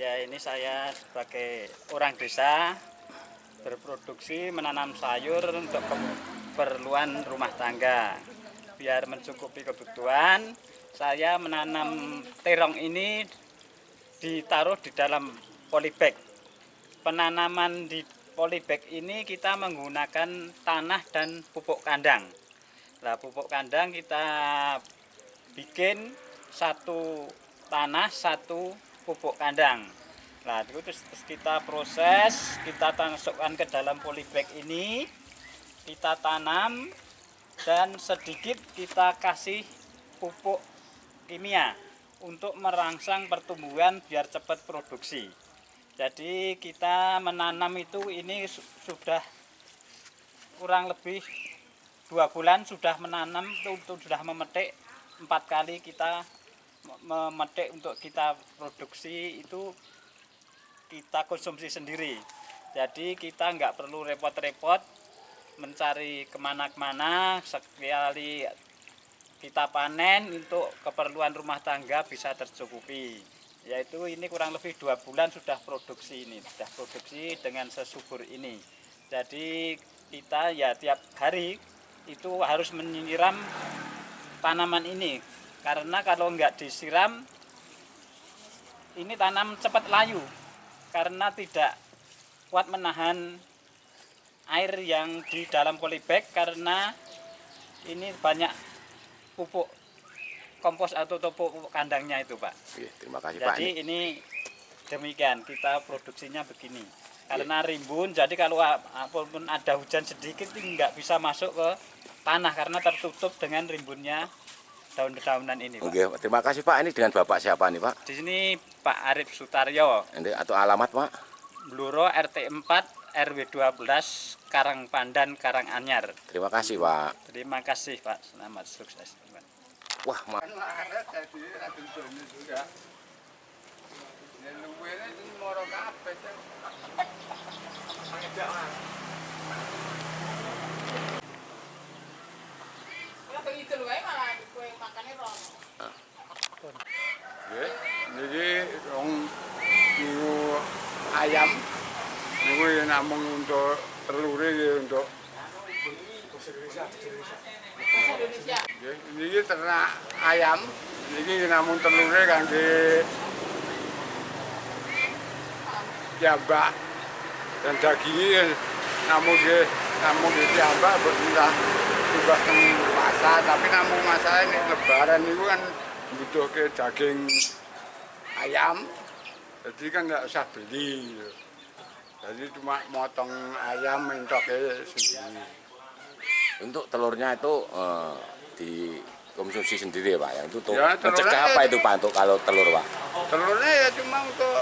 Ya, ini saya sebagai orang desa berproduksi menanam sayur untuk keperluan rumah tangga. Biar mencukupi kebutuhan, saya menanam terong ini ditaruh di dalam polybag. Penanaman di polybag ini kita menggunakan tanah dan pupuk kandang. Nah, pupuk kandang kita bikin satu tanah, satu pupuk kandang. Nah, itu terus kita proses, kita masukkan ke dalam polybag ini, kita tanam dan sedikit kita kasih pupuk kimia untuk merangsang pertumbuhan biar cepat produksi. Jadi kita menanam itu ini sudah kurang lebih 2 bulan sudah menanam, sudah memetik 4 kali kita memetik untuk kita produksi itu kita konsumsi sendiri. Jadi kita nggak perlu repot-repot mencari kemana-kemana, sekali kita panen untuk keperluan rumah tangga bisa tercukupi. Yaitu ini kurang lebih 2 bulan sudah produksi ini, sudah produksi dengan sesubur ini. Jadi kita ya tiap hari itu harus menyiram tanaman ini, karena kalau nggak disiram ini tanam cepat layu karena tidak kuat menahan air yang di dalam polybag, karena ini banyak pupuk kompos atau pupuk kandangnya itu, Pak. Terima kasih, jadi Pak. Jadi ini demikian kita produksinya begini. Karena rimbun, jadi kalau apapun ada hujan sedikit nggak bisa masuk ke tanah karena tertutup dengan rimbunnya daun-daunan ini, Pak. Oke, terima kasih, Pak. Ini dengan Bapak siapa nih, Pak? Di sini Pak Arif Sutaryo. Atau alamat, Pak? Bluro RT 4 RW 12 Karangpandan Karanganyar. Terima kasih, Pak. Terima kasih, Pak. Selamat sukses. Wah, jadi ayam niku namung untuk telur untuk ini ternak ayam ini namun telurnya kangge jambak dan dagingnya namun jambak berpindah juga ke pasar, tapi namun masalah ini lebaran itu kan butuh ke daging ayam, jadi kan nggak usah beli gitu. Jadi cuma motong ayam mentoknya sendiri. untuk telurnya itu dikonsumsi sendiri ya, Pak? Yang itu Ya, mencegah apa itu, Pak, untuk kalau telur, Pak? Telurnya ya cuma untuk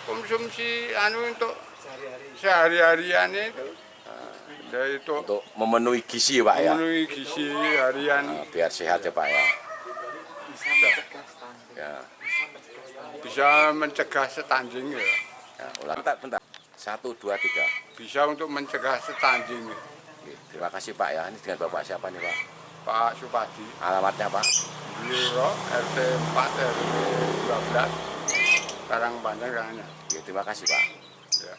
konsumsi untuk sehari-harian itu. Ya itu Untuk memenuhi gizi, Pak, ya? memenuhi gizi harian, Biar sehat ya, Pak, ya? Ya. bisa mencegah stunting ya. Ya, ulang. Bentar. 1, 2, 3. Bisa untuk mencegah stunting. Oke, terima kasih, Pak, ya. Ini dengan Bapak siapa nih, Pak? Pak Supadi, Alamatnya, Pak? Bluro RT 4 RW 12 Karangpandan Karanganyar. Oke, terima kasih, Pak. Ya.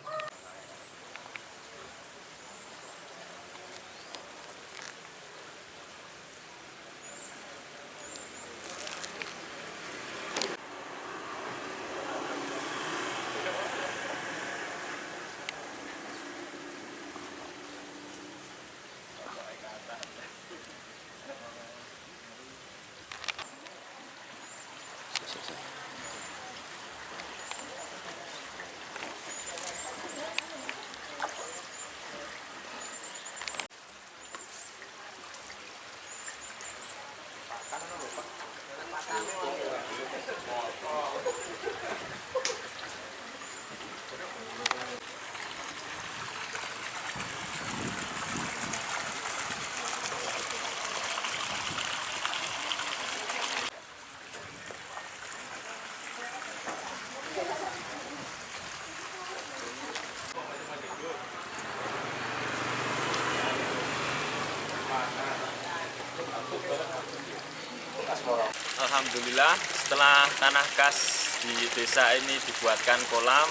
Alhamdulillah setelah tanah kas di desa ini dibuatkan kolam,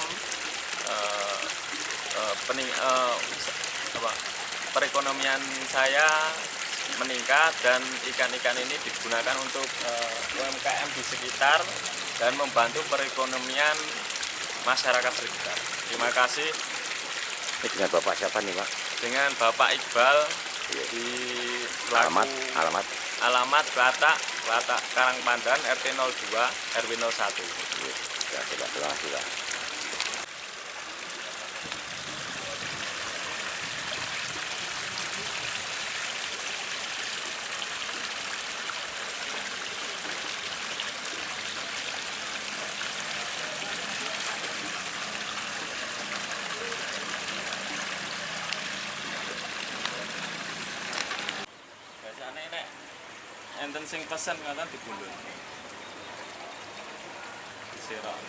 perekonomian saya meningkat dan ikan-ikan ini digunakan untuk UMKM di sekitar dan membantu perekonomian masyarakat sekitar. Terima kasih. Ini dengan Bapak siapa nih Pak? Dengan Bapak Iqbal di Alamat, alamat. alamat Klatak Karangpandan RT 02 RW 01. Ya, terima kasih Pak. Biasane nek enten sing pesen ngoten dipundhut. Disirok.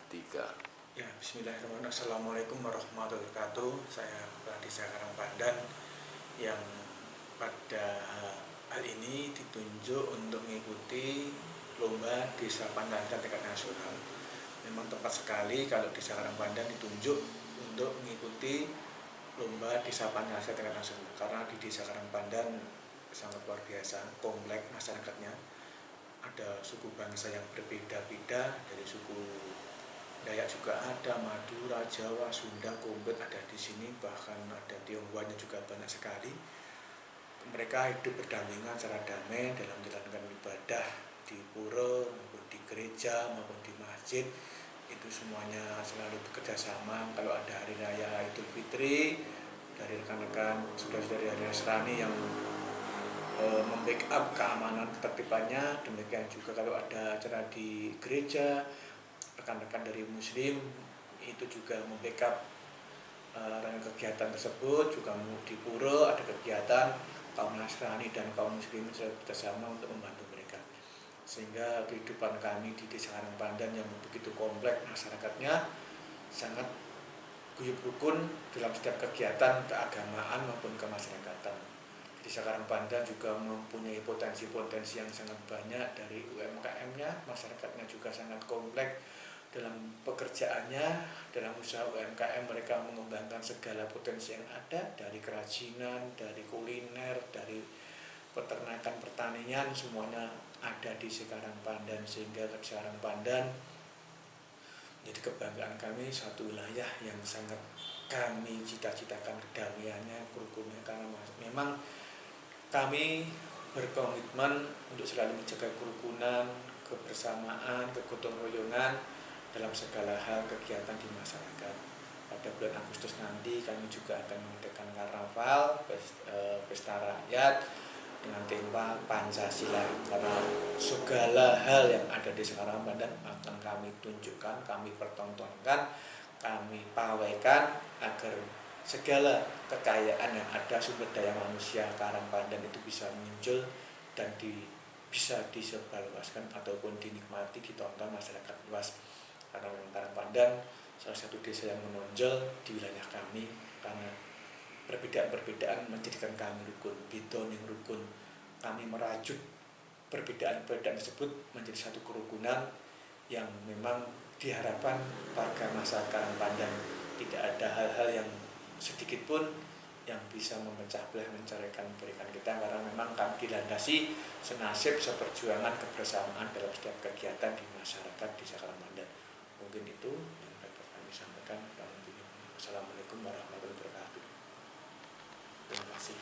Tiga. Ya, bismillahirrahmanirrahim. Assalamualaikum warahmatullahi wabarakatuh. Saya Kepala Desa Karangpandan yang pada hal ini ditunjuk untuk mengikuti lomba Desa Pandancah tingkat nasional. Memang tepat sekali kalau Desa Karangpandan ditunjuk untuk mengikuti lomba Desa Pandancah tingkat nasional, karena di Desa Karangpandan sangat luar biasa, kompleks masyarakatnya. Ada suku bangsa yang berbeda-beda, dari suku Dayak juga ada, Madura, Jawa, Sunda, Kombet ada di sini, bahkan ada Tionghoanya juga banyak sekali. Mereka hidup berdampingan secara damai dalam menjalankan ibadah di pura maupun di gereja maupun di masjid. Itu semuanya selalu bekerja sama. Kalau ada hari raya Idul Fitri, dari rekan-rekan saudara-saudari Nasrani yang membackup keamanan ketertibannya. Demikian juga kalau ada acara di gereja, rekan-rekan dari Muslim itu juga membackup kegiatan tersebut. Juga di pura ada kegiatan kaum Nasrani dan kaum Muslim selalu bersama untuk membantu mereka, sehingga kehidupan kami di Desa Karangpandan yang begitu kompleks masyarakatnya sangat guyup rukun dalam setiap kegiatan keagamaan maupun kemasyarakatan. Desa Karangpandan juga mempunyai potensi-potensi yang sangat banyak, dari UMKM-nya, masyarakatnya juga sangat kompleks dalam pekerjaannya, dalam usaha UMKM mereka mengembangkan segala potensi yang ada, dari kerajinan, dari kuliner, dari peternakan, pertanian, semuanya ada di Karangpandan, sehingga Karangpandan menjadi kebanggaan kami, satu wilayah yang sangat kami cita-citakan kedamaiannya, kerukunannya, karena memang kami berkomitmen untuk selalu menjaga kerukunan, kebersamaan, kegotong royongan dalam segala hal kegiatan di masyarakat. Pada bulan Agustus nanti kami juga akan mengadakan karnaval, pesta rakyat dengan tema Pancasila, karena segala hal yang ada di Karangpandan akan kami tunjukkan, kami pertontonkan, kami pawaikan agar segala kekayaan yang ada, sumber daya manusia Karangpandan itu bisa muncul dan bisa disebarluaskan ataupun dinikmati, ditonton masyarakat luas. Karena memang Karangpandan salah satu desa yang menonjol di wilayah kami, karena perbedaan-perbedaan menjadikan kami rukun, beda ning rukun. Kami merajut perbedaan-perbedaan tersebut menjadi satu kerukunan yang memang diharapkan warga masyarakat Karangpandan tidak ada hal-hal yang sedikit pun yang bisa memecah belah, menceraikan berikan kita, karena memang kami dilandasi senasib, seperjuangan, kebersamaan dalam setiap kegiatan di masyarakat di Karangpandan. Mungkin itu yang dapat kami sampaikan. Assalamualaikum warahmatullahi wabarakatuh. Terima kasih.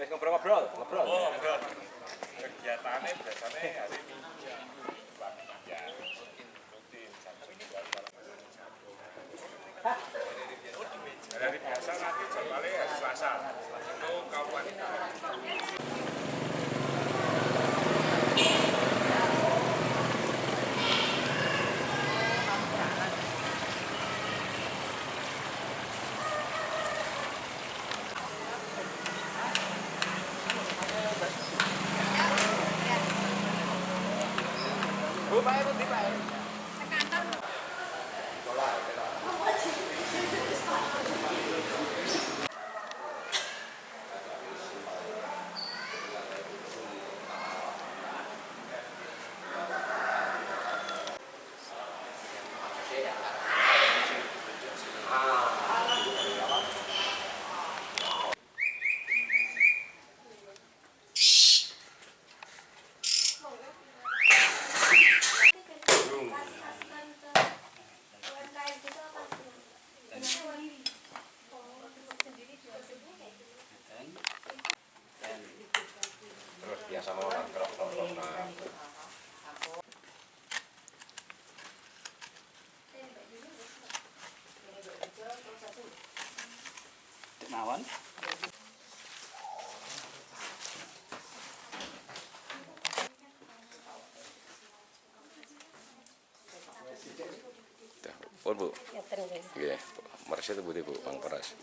Wis ngobrol-ngobrol. Oh, enggak. Kegiatannya biasanya hari Minggu. Ya, rutin jam 9 malam. Hari biasa nanti jadwalnya hari Selasa. Itu kaum wanita. Terus biasa mau kerok-kerokan. Mawon. Pun Bu. Nggih, meres itu Bu, Bang Peras.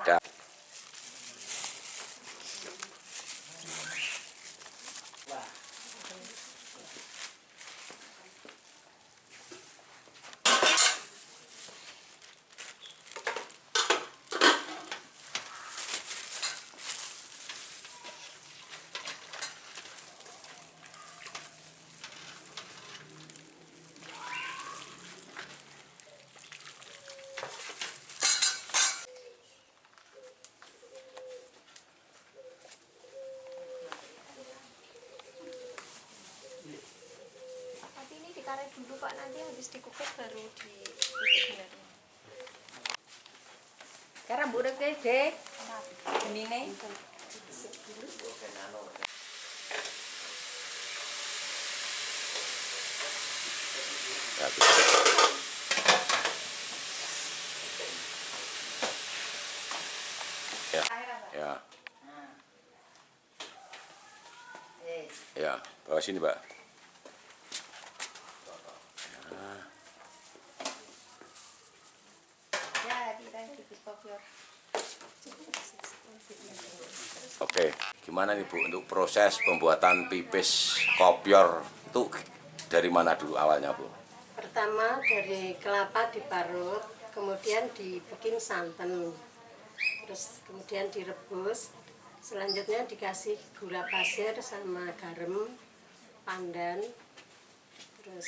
Ya. Tapi ini dikaret dulu Pak, nanti habis dikukus baru ditutup. Sekarang budak deh, ini nih. Ya, bisa. Ya. Ya. Ya, bawa sini, Pak. Ya, di kopior. Oke, gimana nih Bu untuk proses pembuatan pipis kopior itu dari mana dulu awalnya Bu? Pertama dari kelapa diparut, kemudian dibikin santan, terus kemudian direbus, selanjutnya dikasih gula pasir sama garam, pandan, terus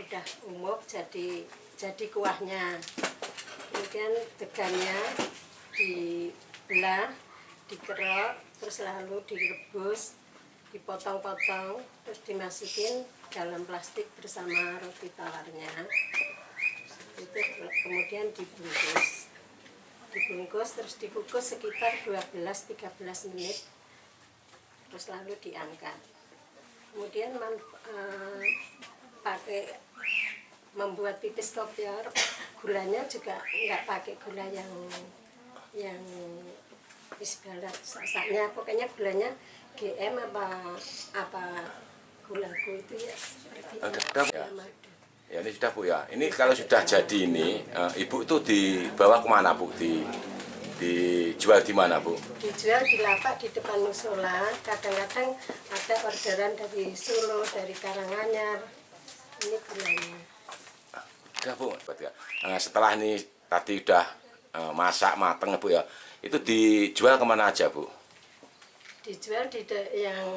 udah umuk jadi kuahnya. Kemudian degannya dibelah, dikerok, terus lalu direbus, dipotong-potong, terus dimasukin dalam plastik bersama roti tawarnya. Itu kemudian dibungkus terus dikukus sekitar 12-13 menit, terus lalu diangkat. Kemudian pakai membuat pipis kopior, gulanya juga nggak pakai gula yang isbalat sasaknya, pokoknya gulanya GM apa gulaku itu ya seperti Ya. Ya ini sudah Bu ya. Ini kalau sudah jadi ini, Ibu itu dibawa kemana Bu? Dijual di mana Bu? Dijual di lapak di depan musola. Kadang-kadang ada orderan dari Solo, dari Karanganyar. Ini gulanya. Udah Bu. Nah, setelah ini tadi udah masak mateng Bu ya. Itu dijual kemana aja Bu? Dijual yang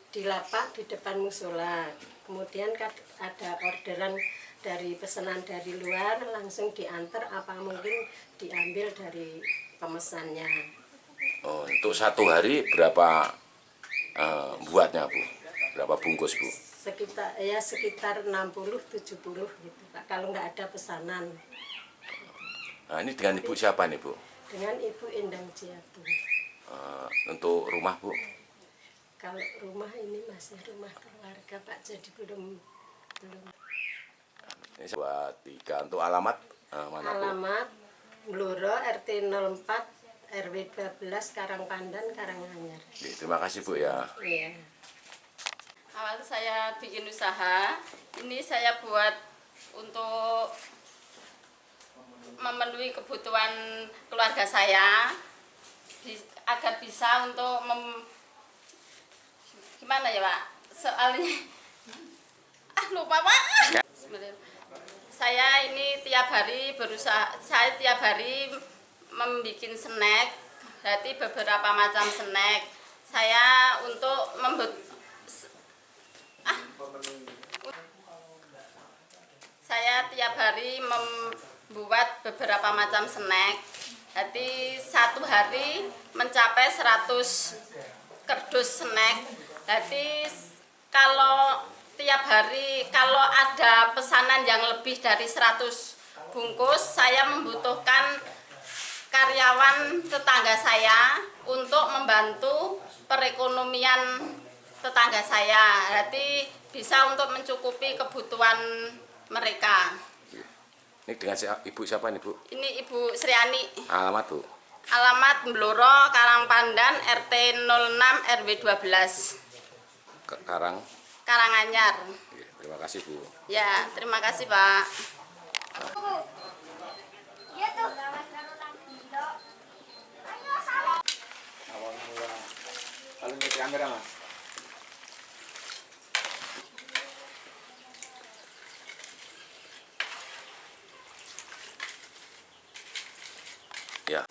di lapak di depan musola. Kemudian ada orderan dari pesanan dari luar langsung diantar, apa mungkin diambil dari pemesannya. Oh, untuk satu hari berapa buatnya Bu? Berapa bungkus Bu? Sekitar 60-70 gitu Pak, kalau nggak ada pesanan. Nah, ini dengan Ibu siapa nih Bu? Dengan Ibu Endang Ciatu. Untuk rumah Bu? Kalau rumah ini masih rumah keluarga Pak, jadi belum. Ini buat 3. Untuk alamat mana Bu? Alamat Bluro RT 04 RW 12 Karangpandan Karanganyar. Oke, terima kasih Bu ya. Iya. Awal saya bikin usaha, ini saya buat untuk memenuhi kebutuhan keluarga saya agar bisa untuk gimana ya Pak? Soalnya lupa Pak. Saya ini tiap hari berusaha, saya tiap hari membuat snack, berarti beberapa macam snack. Saya untuk saya tiap hari membuat beberapa macam snack. Jadi satu hari mencapai 100 kardus snack. Jadi kalau tiap hari kalau ada pesanan yang lebih dari 100 bungkus, saya membutuhkan karyawan tetangga saya untuk membantu perekonomian tetangga saya. Jadi bisa untuk mencukupi kebutuhan mereka. Ini dengan Ibu siapa nih Bu? Ini Ibu Sriani. Alamat Bu? Alamat Bluro, Karangpandan, RT 06 RW 12. Karanganyar. Oke, terima kasih Bu. Ya, terima kasih Pak. Kalau di kamera Mas. Ya.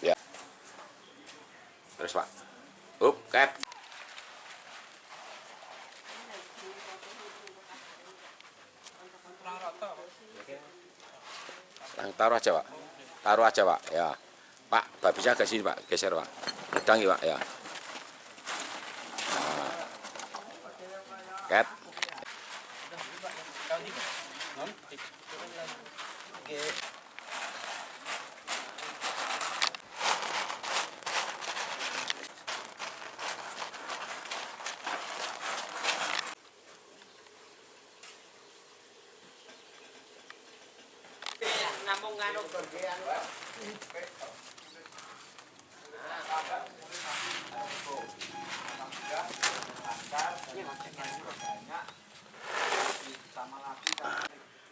Ya. Terus Pak. Kat. Taruh aja Pak. Taruh aja Pak. Ya. Pak, babisnya ke sini Pak. Geser Pak. Udangi Pak ya. Kat.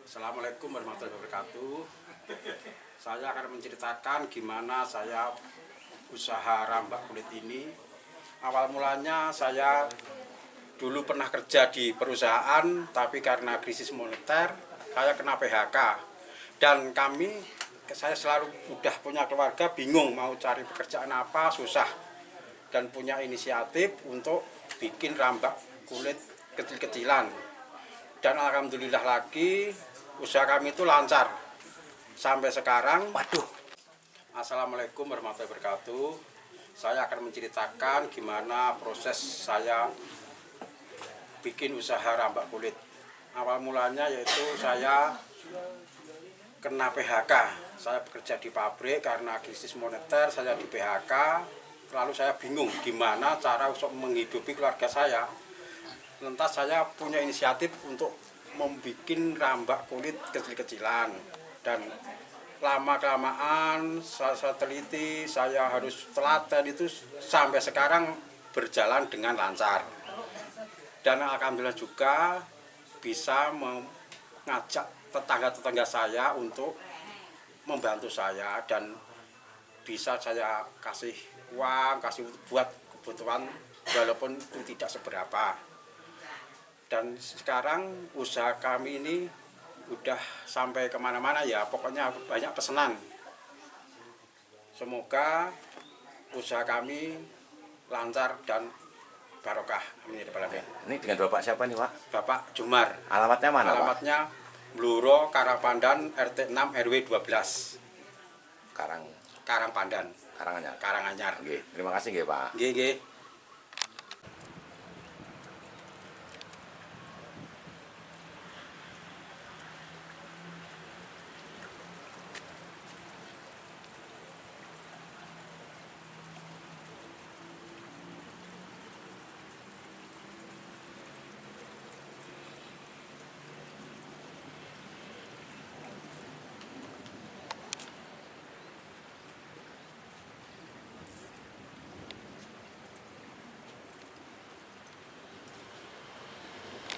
Assalamualaikum warahmatullahi wabarakatuh. Saya akan menceritakan gimana saya usaha rambak kulit ini. Awal mulanya saya dulu pernah kerja di perusahaan, tapi karena krisis moneter saya kena PHK. Dan saya selalu udah punya keluarga, bingung mau cari pekerjaan apa, susah. Dan punya inisiatif untuk bikin rambak kulit kecil-kecilan. Dan alhamdulillah lagi usaha kami itu lancar sampai sekarang. Waduh. Assalamualaikum warahmatullahi wabarakatuh. Saya akan menceritakan gimana proses saya bikin usaha rambak kulit. Awal mulanya yaitu saya kena PHK. Saya bekerja di pabrik karena krisis moneter, saya di PHK. Lalu saya bingung gimana cara untuk menghidupi keluarga saya. Lantas saya punya inisiatif untuk membuat rambak kulit kecil-kecilan. Dan lama-kelamaan saya teliti, saya harus telaten itu sampai sekarang berjalan dengan lancar. Dan alhamdulillah juga bisa mengajak tetangga-tetangga saya untuk membantu saya dan bisa saya kasih uang, kasih buat kebutuhan walaupun itu tidak seberapa. Dan sekarang usaha kami ini udah sampai kemana-mana ya, pokoknya banyak pesanan. Semoga usaha kami lancar dan barokah. Amin. Ini dengan Bapak siapa nih, Pak? Bapak Jumar. Alamatnya mana, Pak? Alamatnya Bluro, Karangpandan, RT 6 RW 12. Karangpandan. Karanganyar. Oke, terima kasih nggih, Pak. Nggih.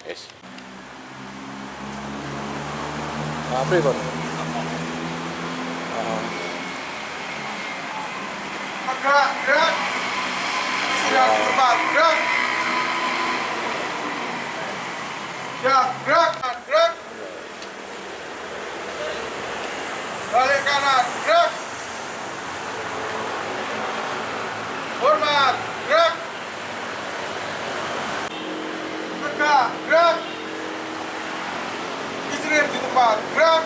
Yes. Apa kon? Gerak. Istirahat di tempat. Gerak. Siap. Gerak. Balik kanan. Gerak. Hormat. Gerak. Tegak. Gerak. Istirahat di tempat. Gerak.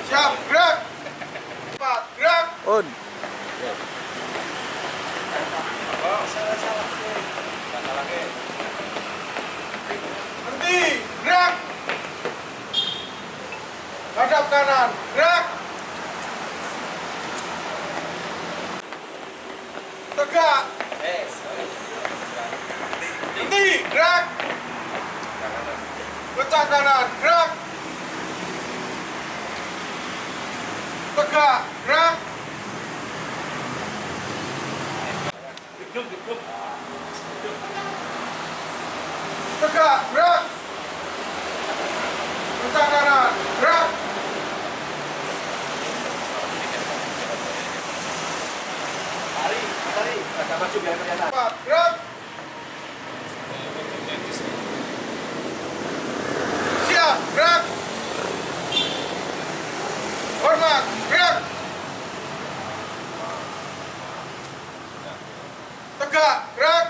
Siap. Gerak. Gerak. On. Berhenti. Gerak. Hadap kanan. Gerak. Tegak. Berhenti. Gerak. Pecah kanan. Gerak. Tegak. Gerak. Tegak. Gerak. Pecah kanan. Gerak. Cepat. Gerak. Siap. Gerak. Hormat. Gerak. Tegak. Gerak.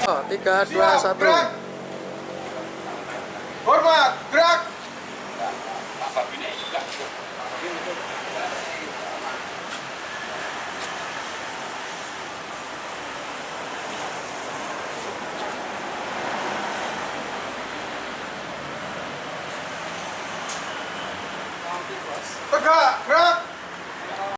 Oh, 3, 2, 1. Gerak. Hormat. Gerak. Tegak. Gerak.